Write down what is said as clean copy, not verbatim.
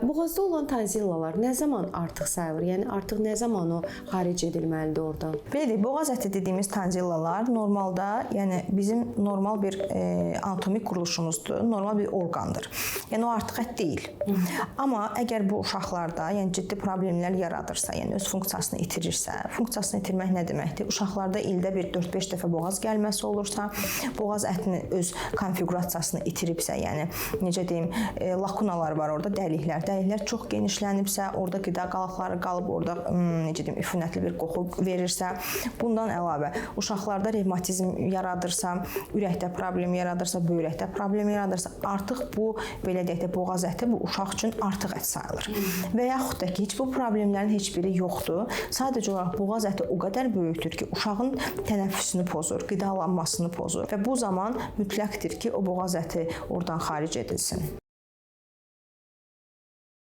Boğazda olan tonzillalar nə zaman artıq sayılır? Yəni artıq nə zaman o xaric edilməlidir oradan? Belədir, boğaz əti dediyimiz tonzillalar normalda, yəni bizim normal bir anatomik quruluşumuzdur, normal bir orqandır. Yəni o artıq ət deyil. Amma əgər bu uşaqlarda, yəni ciddi problemlər yaradırsa, yəni öz funksiyasını itirirsə, funksiyasını itirmək nə deməkdir? Uşaqlarda ildə bir 4-5 dəfə boğaz gəlməsi olursa, boğaz ətinin öz konfiqurasiyasını itiribsə, yəni necə deyim, lakunalar var orada, dəliklər. Dəliklər çox genişlənibsə, orada qida qalıqları qalıb, orada necə deyim, üfunətli bir qoxu verirsə, bundan əlavə uşaqlarda revmatizm yaradırsa, ürəkdə problem yaradırsa, böyrəkdə problem yaradırsa, artıq bu belə deyək də boğaz əti bu uşaq üçün artıq ət sayılır. Və yaxud da ki, heç bu problemlərin heç biri yoxdur. Sadəcə olaraq boğaz əti o qədər böyükdür ki, uşağın tənəffüsünü pozur, qidalanmasını pozur və bu zaman mütləqdir ki, o boğaz əti oradan xaric edilsin.